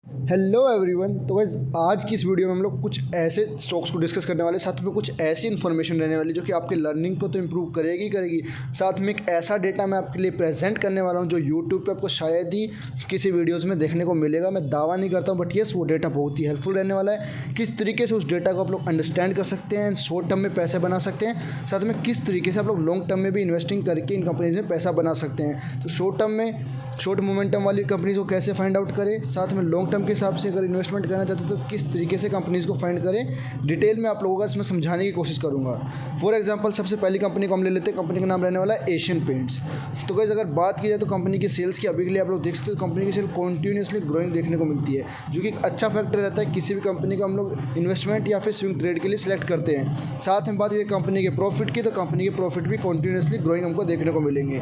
Hello everyone. तो guys आज की इस वीडियो में हम लोग कुछ ऐसे स्टॉक्स को डिस्कस करने वाले, साथ में कुछ ऐसी इन्फॉर्मेशन रहने वाली जो कि आपके लर्निंग को तो इम्प्रूव करेगी। साथ में एक ऐसा डेटा मैं आपके लिए प्रेजेंट करने वाला हूं जो यूट्यूब पे आपको शायद ही किसी वीडियोस में देखने को मिलेगा। मैं दावा नहीं करता हूं, बट येस वो डेटा बहुत ही हेल्पफुल रहने वाला है। किस तरीके से उस डेटा को आप लोग अंडरस्टैंड कर सकते हैं, शॉर्ट टर्म में पैसे बना सकते हैं, साथ में किस तरीके से आप लोग लॉन्ग टर्म में भी इन्वेस्टिंग करके इन कंपनीज में पैसा बना सकते हैं। तो शॉर्ट टर्म में शॉर्ट मोमेंटम वाली कंपनीज को कैसे फाइंड आउट करें, साथ में लॉन्ग टर्म के हिसाब से अगर इन्वेस्टमेंट करना चाहते हो तो किस तरीके से कंपनीज को फाइंड करें, डिटेल में आप लोगों का इसमें समझाने की कोशिश करूंगा। फॉर एग्जांपल सबसे पहली कंपनी को हम ले लेते हैं। कंपनी का नाम रहने वाला है एशियन पेंट्स। तो गाइस अगर बात की जाए तो कंपनी की सेल्स की अभी के लिए आप लोग देख सकते हो, कंपनी की सेल कॉन्टीन्यूसली ग्रोइंग देखने को मिलती है, जो कि एक अच्छा फैक्टर रहता है किसी भी कंपनी का हम लोग इन्वेस्टमेंट या फिर स्विंग ट्रेड के लिए सिलेक्ट करते हैं। साथ में बात की कंपनी के प्रॉफिट की, तो कंपनी के प्रॉफिट भी कॉन्टीन्यूसली ग्रोइंग हमको देखने को मिलेंगे।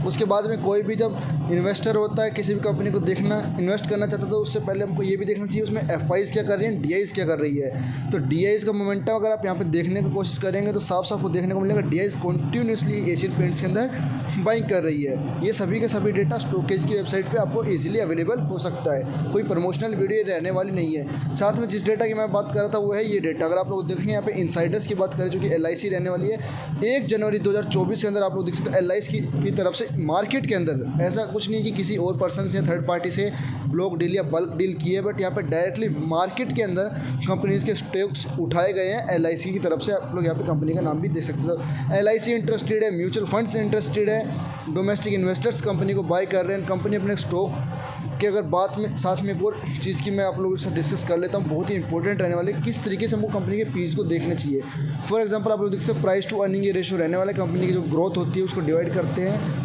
उसके बाद में कोई भी जब इन्वेस्टर होता है किसी भी कंपनी को देखना इन्वेस्ट करना चाहता है तो उससे पहले हमको ये भी देखना चाहिए उसमें एफआईज क्या कर रही है, डीआईज क्या कर रही है। तो डीआईज का मोमेंटम अगर आप यहाँ पे देखने की कोशिश करेंगे तो साफ साफ को देखने को मिलेगा डीआईज कॉन्टीन्यूसली एशियन पेंट्स के अंदर बाइंग कर रही है। ये सभी के सभी डेटा स्टॉकेज की वेबसाइट पे आपको इजीली अवेलेबल हो सकता है, कोई प्रमोशनल वीडियो रहने वाली नहीं है। साथ में जिस डेटा की मैं बात कर रहा था वो है ये डेटा। अगर आप लोग देखें यहाँ पे इनसाइडर्स की बात करें जो कि एलआईसी रहने वाली है 1 जनवरी 2024 के अंदर, आप लोग देख सकते हो एलआईसी की तरफ से मार्केट के अंदर ऐसा कुछ नहीं कि किसी और पर्सन से थर्ड पार्टी से ब्लॉक डील या बल्क डील की है, बट यहाँ पे डायरेक्टली मार्केट के अंदर कंपनीज के स्टॉक्स उठाए गए हैं एलआईसी की तरफ से। आप लोग यहाँ पे कंपनी का नाम भी देख सकते हो। एलआईसी इंटरेस्टेड है, म्यूचुअल फंड्स इंटरेस्टेड है, डोमेस्टिक इन्वेस्टर्स कंपनी को बाय कर रहे हैं। कंपनी अपने स्टॉक कि अगर बात में साथ में एक और चीज़ की मैं आप लोगों से डिस्कस कर लेता हूँ, बहुत ही इंपॉर्टेंट रहने वाली, किस तरीके से हमको कंपनी के पीस को देखने चाहिए। फॉर एग्जांपल आप लोग देख सकते हैं प्राइस टू अर्निंग ये रेशियो रहने वाला है। कंपनी की जो ग्रोथ होती है उसको डिवाइड करते हैं,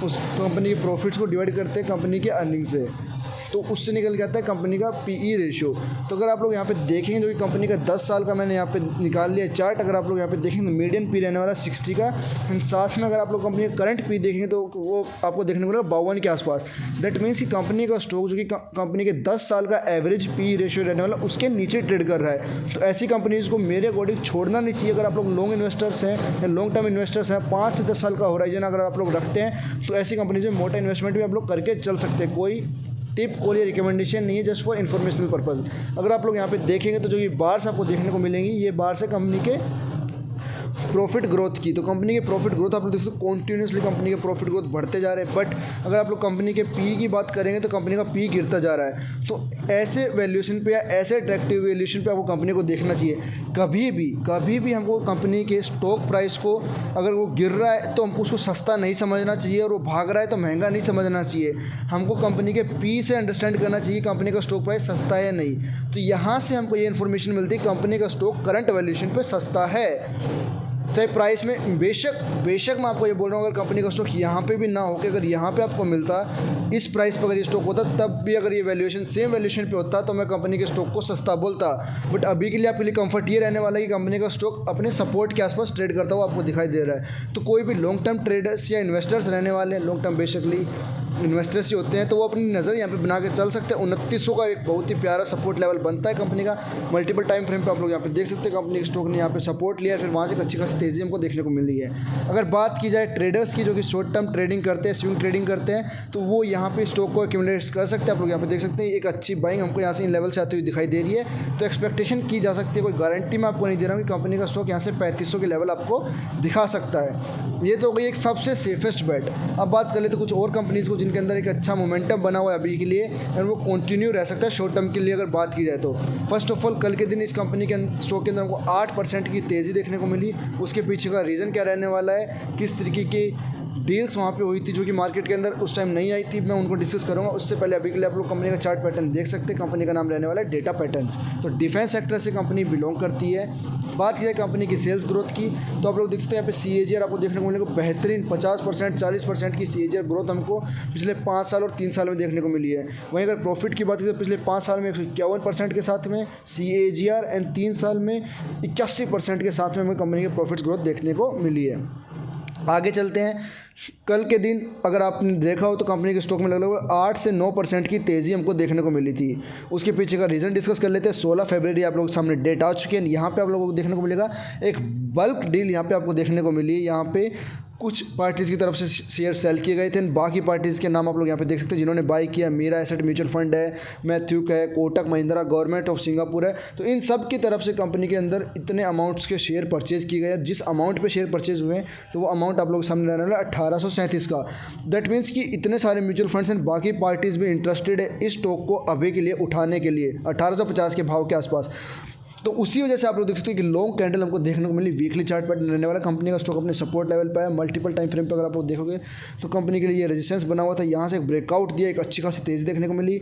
उस कंपनी के प्रॉफिट्स को डिवाइड करते हैं कंपनी के अर्निंग से, तो उससे निकल के आता है कंपनी का पीई रेशियो। तो अगर आप लोग यहाँ पे देखेंगे जो कि कंपनी का 10 साल का मैंने यहाँ पे निकाल लिया चार्ट, अगर आप लोग यहाँ पे देखेंगे तो मीडियन पी रहने वाला 60 का, एंड साथ में अगर आप लोग कंपनी का करंट पी देखेंगे तो वो आपको देखने को मिलेगा 52 के आसपास। दैट मीन्स कि कंपनी का स्टॉक जो कि कंपनी के 10 साल का एवरेज पी रेशियो रहने वाला उसके नीचे ट्रेड कर रहा है। तो ऐसी कंपनीज को मेरे अकॉर्डिंग छोड़ना नहीं चाहिए। अगर आप लोग लॉन्ग इन्वेस्टर्स हैं या लॉन्ग टर्म इन्वेस्टर्स हैं, 5 से 10 साल का होराइजन अगर आप लोग रखते हैं तो ऐसी कंपनीज में मोटा इन्वेस्टमेंट भी आप लोग करके चल सकते हैं। कोई टिप कॉल या रिकमेंडेशन नहीं है, जस्ट फॉर इन्फॉर्मेशनल पर्पज़। अगर आप लोग यहाँ पे देखेंगे तो जो ये बार्स आपको देखने को मिलेंगी, ये बार्स है कंपनी के प्रॉफिट ग्रोथ की। तो कंपनी के प्रॉफिट ग्रोथ आप लोग देख सकते हो कॉन्टीन्यूसली कंपनी के प्रॉफिट ग्रोथ बढ़ते जा रहे हैं। बट अगर आप लोग कंपनी के पी की बात करेंगे तो कंपनी का पी गिरता जा रहा है। तो ऐसे वैल्यूएशन पे या ऐसे अट्रैक्टिव वैल्यूएशन पे आपको कंपनी को देखना चाहिए। कभी भी हमको कंपनी के स्टॉक प्राइस को अगर वो गिर रहा है तो हमको उसको सस्ता नहीं समझना चाहिए, और वो भाग रहा है तो महंगा नहीं समझना चाहिए। हमको कंपनी के पी से अंडरस्टैंड करना चाहिए कंपनी का स्टॉक प्राइस सस्ता है या नहीं। तो यहाँ से हमको ये इन्फॉर्मेशन मिलती है कंपनी का स्टॉक करंट वैल्यूएशन पे सस्ता है, चाहे प्राइस में बेशक मैं आपको ये बोल रहा हूँ अगर कंपनी का स्टॉक यहाँ पे भी ना हो कि अगर यहाँ पे आपको मिलता इस प्राइस पर अगर ये स्टॉक होता तब भी अगर ये वैल्यूएशन सेम वैल्यूएशन पे होता तो मैं कंपनी के स्टॉक को सस्ता बोलता। बट अभी के लिए आपके लिए कंफर्ट ये रहने वाला है कि कंपनी का स्टॉक अपने सपोर्ट के आसपास ट्रेड करता हुआ आपको दिखाई दे रहा है। तो कोई भी लॉन्ग टर्म ट्रेडर्स या इन्वेस्टर्स रहने वाले हैं, लॉन्ग टर्म बेसिकली इन्वेस्टर्स ही होते हैं, तो वो अपनी नज़र यहाँ पे बना के चल सकते हैं। 2900 का एक बहुत ही प्यारा सपोर्ट लेवल बनता है कंपनी का। मल्टीपल टाइम फ्रेम पे आप लोग यहाँ पे देख सकते हैं कंपनी के स्टॉक ने यहाँ पे सपोर्ट लिया, फिर वहाँ से एक अच्छी खासी तेज़ी हमको देखने को मिली है। अगर बात की जाए ट्रेडर्स की जो कि शॉर्ट टर्म ट्रेडिंग करते हैं, स्विंग ट्रेडिंग करते हैं, तो वो यहाँ पे स्टॉक को एक्यूमुलेट कर सकते हैं। आप लोग यहाँ पे देख सकते हैं एक अच्छी बाइंग हमको यहाँ से इन लेवल से आती हुई दिखाई दे रही है। तो एक्सपेक्टेशन की जा सकती है, कोई गारंटी मैं आपको नहीं दे रहा हूँ कि कंपनी का स्टॉक यहाँ से 3500 के लेवल आपको दिखा सकता है। ये तो हो गई एक सबसे सेफेस्ट बेट। अब बात कर लेते कुछ और कंपनीज़ को जिनके अंदर एक अच्छा मोमेंटम बना हुआ है अभी के लिए, और वो कंटिन्यू रह सकता है शॉर्ट टर्म के लिए। अगर बात की जाए तो फर्स्ट ऑफ ऑल कल के दिन इस कंपनी के स्टॉक के अंदर हमको 8% की तेज़ी देखने को मिली। उसके पीछे का रीज़न क्या रहने वाला है, किस तरीके की डील्स वहाँ पे हुई थी जो कि मार्केट के अंदर उस टाइम नहीं आई थी, मैं उनको डिस्कस करूँगा। उससे पहले अभी के लिए आप लोग कंपनी का चार्ट पैटर्न देख सकते हैं। कंपनी का नाम रहने वाला है डेटा पैटर्न्स। तो डिफेंस सेक्टर से कंपनी बिलोंग करती है। बात की जाए कंपनी की सेल्स ग्रोथ की, तो आप लोग देख सकते हैं यहाँ पे CAGR आपको देखने को मिलेगा बेहतरीन 50% 40% की CAGR ग्रोथ हमको पिछले 5 साल और 3 साल में देखने को मिली है। वहीं अगर प्रॉफिट की बात करें तो पिछले 5 साल में 151% के साथ में CAGR, एंड 3 साल में 81% के साथ में हमें कंपनी के प्रॉफिट्स ग्रोथ देखने को मिली है। आगे चलते हैं। कल के दिन अगर आपने देखा हो तो कंपनी के स्टॉक में लगभग 8 से 9% की तेज़ी हमको देखने को मिली थी। उसके पीछे का रीज़न डिस्कस कर लेते हैं। 16 फरवरी आप लोगों के सामने डेट आ चुकी है। यहाँ पे आप लोगों को देखने को मिलेगा एक बल्क डील यहाँ पे आपको देखने को मिली है। यहाँ पे कुछ पार्टीज़ की तरफ से शेयर सेल किए गए थे। बाकी पार्टीज़ के नाम आप लोग यहाँ पे देख सकते हैं जिन्होंने बाई किया। मीरा एसेट म्यूचुअल फंड है, मैथ्यूक है, Kotak Mahindra, government of Singapore है। तो इन सब की तरफ से कंपनी के अंदर इतने अमाउंट्स के शेयर परचेज़ किए गए। जिस अमाउंट पे शेयर परचेज हुए हैं तो वो अमाउंट आप लोग सामने रहने वाला 1837 का। दैट मीन्स कि इतने सारे म्यूचुअल फंड्स एंड बाकी पार्टीज़ भी इंटरेस्टेड है इस स्टॉक को अभी के लिए उठाने के लिए 1850 के भाव के आसपास। तो उसी वजह से आप लोग देख सकते हैं कि लॉन्ग कैंडल हमको देखने को मिली। वीकली चार्ट पैटर्न रहने वाला कंपनी का स्टॉक अपने सपोर्ट लेवल पर है। मल्टीपल टाइम फ्रेम पर अगर आप लोग देखोगे तो कंपनी के लिए ये रेजिस्टेंस बना हुआ था। यहाँ से एक ब्रेकआउट दिया, एक अच्छी खासी तेज़ी देखने को मिली।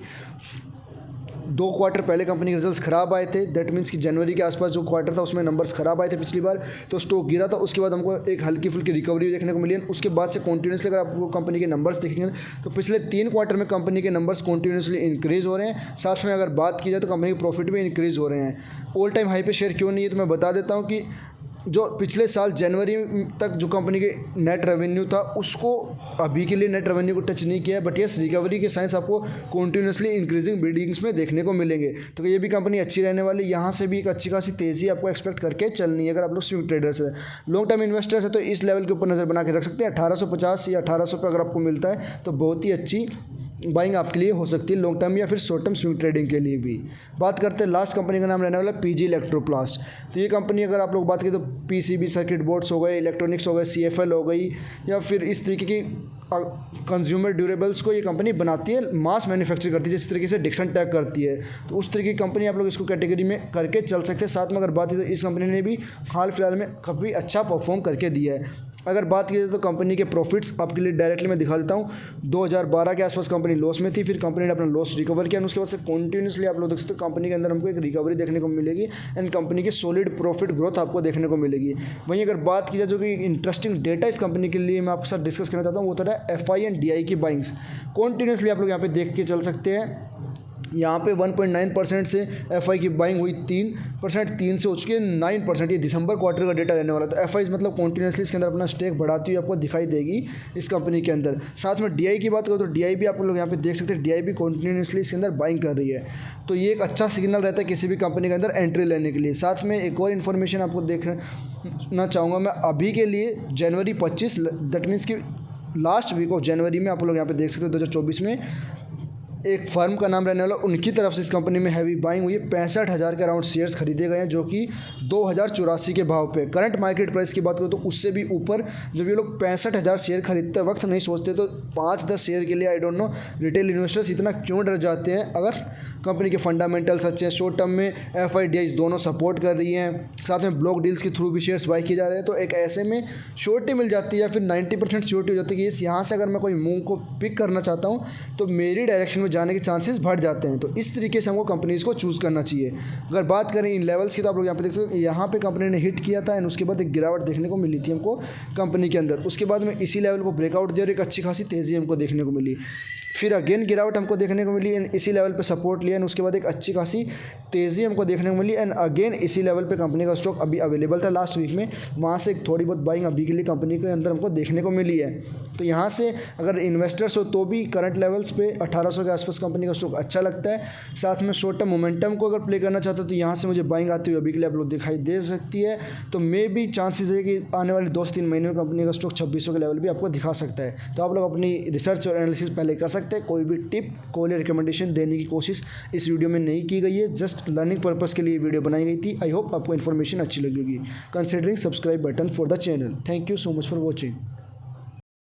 2 क्वार्टर पहले कंपनी के रिजल्ट्स खराब आए थे। दैट मीन्स कि जनवरी के आसपास जो क्वार्टर था उसमें नंबर्स खराब आए थे पिछली बार, तो स्टॉक गिरा था। उसके बाद हमको एक हल्की फुल्की रिकवरी देखने को मिली। उसके बाद से कंटिन्यूसली अगर आपको कंपनी के नंबर्स देखेंगे तो पिछले 3 क्वार्टर में कंपनी के नंबर्स कंटिन्यूसली इंक्रीज़ हो रहे हैं। साथ में अगर बात की जाए तो कंपनी के प्रॉफिट भी इंक्रीज़ हो रहे हैं। ऑल टाइम हाई पे शेयर क्यों नहीं है तो मैं बता देता हूँ कि जो पिछले साल जनवरी तक जो कंपनी के नेट रेवेन्यू था उसको अभी के लिए नेट रेवेन्यू को टच नहीं किया है। बट यस, रिकवरी के साइंस आपको कंटिन्यूसली इंक्रीजिंग बिल्डिंग्स में देखने को मिलेंगे। तो ये भी कंपनी अच्छी रहने वाली। यहाँ से भी एक अच्छी खासी तेज़ी आपको एक्सपेक्ट करके चलनी है अगर आप लोग स्विंग ट्रेडर्स है। लॉन्ग टर्म इन्वेस्टर्स है तो इस लेवल के ऊपर नज़र बना के रख सकते हैं। 1850 या 1800 पे अगर आपको मिलता है तो बहुत ही अच्छी बाइंग आपके लिए हो सकती है लॉन्ग टर्म या फिर शॉर्ट टर्म स्विंग ट्रेडिंग के लिए भी। बात करते हैं लास्ट कंपनी का नाम रहने वाला पीजी इलेक्ट्रोप्लास्ट। तो ये कंपनी अगर आप लोग बात करें तो पीसीबी सर्किट बोर्ड्स हो गए, इलेक्ट्रॉनिक्स हो गए, सीएफएल हो गई या फिर इस तरीके की कंज्यूमर ड्यूरेबल्स को ये कंपनी बनाती है, मास मैन्युफैक्चर करती है जिस तरीके से डिक्सन टैग करती है। तो उस तरीके की कंपनी आप लोग इसको कैटेगरी में करके चल सकते हैं। साथ में अगर बात की तो इस कंपनी ने भी हाल फिलहाल में काफ़ी अच्छा परफॉर्म करके दिया है। अगर बात की जाए तो कंपनी के प्रॉफिट्स आपके लिए डायरेक्टली मैं दिखा देता हूँ। 2012 के आसपास कंपनी लॉस में थी, फिर कंपनी ने अपना लॉस रिकवर किया। उसके बाद से कंटिन्यूसली आप लोग देख सकते हो कंपनी के अंदर हमको एक रिकवरी देखने को मिलेगी एंड कंपनी की सॉलिड प्रॉफिट ग्रोथ आपको देखने को मिलेगी। वहीं अगर बात की जाए जो कि इंटरेस्टिंग डेटा इस कंपनी के लिए मैं आपके साथ डिस्कस करना चाहता हूँ वो तो है एफआई एंड डीआई की बाइंग्स। कंटिन्यूसली आप लोग यहाँ पे देख के चल सकते हैं। यहाँ पे 1.9% से एफआई की बाइंग हुई 3%, 3 से हो चुकी है 9%। ये दिसंबर क्वार्टर का डेटा रहने वाला। तो एफआई मतलब कॉन्टीन्यूसली इसके अंदर अपना स्टेक बढ़ाती हुई आपको दिखाई देगी इस कंपनी के अंदर। साथ में डीआई की बात करो तो डीआई भी आप लोग यहाँ पे देख सकते हैं, डीआई भी कॉन्टीन्यूसली इसके अंदर बाइंग कर रही है। तो ये एक अच्छा सिग्नल रहता है किसी भी कंपनी के अंदर एंट्री लेने के लिए। साथ में एक और इन्फॉर्मेशन आपको देखना चाहूँगा मैं अभी के लिए जनवरी 25, दैट मीन्स कि लास्ट वीक ऑफ जनवरी में आप लोग यहाँ पे देख सकते हो 2024 में एक फर्म का नाम रहने वाला, उनकी तरफ से इस कंपनी में हैवी बाइंग हुई है। 65,000 के अराउंड शेयर्स खरीदे गए हैं जो कि 2084 के भाव पे। करंट मार्केट प्राइस की बात करो तो उससे भी ऊपर। जब ये लोग 65,000 शेयर खरीदते वक्त नहीं सोचते तो 5-10 शेयर के लिए I don't know retail investors इतना क्यों डर जाते हैं। अगर कंपनी के फंडामेंटल्स अच्छे हैं, शॉर्ट टर्म में एफआईडीआई दोनों सपोर्ट कर रही हैं, साथ में ब्लॉक डील्स के थ्रू भी शेयर्स बाई किए जा रहे हैं, तो एक ऐसे में श्योरिटी मिल जाती है या फिर 90% श्योरिटी हो जाती है कि यहाँ से अगर मैं कोई मूव को पिक करना चाहता हूँ तो मेरी डायरेक्शन में जाने के चांसेस बढ़ जाते हैं। तो इस तरीके से हमको कंपनीज़ को चूज़ करना चाहिए। अगर बात करें इन लेवल्स की तो आप लोग यहाँ पे देख सकते हो, यहाँ पे कंपनी ने हिट किया था एंड उसके बाद एक गिरावट देखने को मिली थी हमको कंपनी के अंदर। उसके बाद में इसी लेवल को ब्रेकआउट दिया और एक अच्छी खासी तेज़ी हमको देखने को मिली। फिर अगेन गिरावट हमको देखने को मिली एंड इसी लेवल पे सपोर्ट लिया एंड उसके बाद एक अच्छी खासी तेज़ी हमको देखने को मिली एंड अगेन इसी लेवल पे कंपनी का स्टॉक अभी अवेलेबल था लास्ट वीक में। वहाँ से एक थोड़ी बहुत बाइंग अभी के लिए कंपनी के अंदर हमको देखने को मिली है। तो यहाँ से अगर इन्वेस्टर्स हो तो भी करंट लेवल्स पे 1800 के आसपास कंपनी का स्टॉक अच्छा लगता है। साथ में शॉर्ट टर्म मोमेंटम को अगर प्ले करना चाहते हो तो यहाँ से मुझे बाइंग आती हुई अभी के लिए आप लोग दिखाई दे सकती है। तो मे भी चांसेस है कि आने वाले 2 से 3 महीने में कंपनी का स्टॉक 2600 के लेवल भी आपको दिखा सकता है। तो आप लोग अपनी रिसर्च और एनालिसिस पहले कर सकते हैं। कोई भी टिप कोई रिकमेंडेशन देने की कोशिश इस वीडियो में नहीं की गई है, जस्ट लर्निंग पर्पस के लिए वीडियो बनाई गई थी। आई होप आपको इन्फॉर्मेशन अच्छी लगी होगी। Considering subscribe button for the channel. Thank you so much for watching.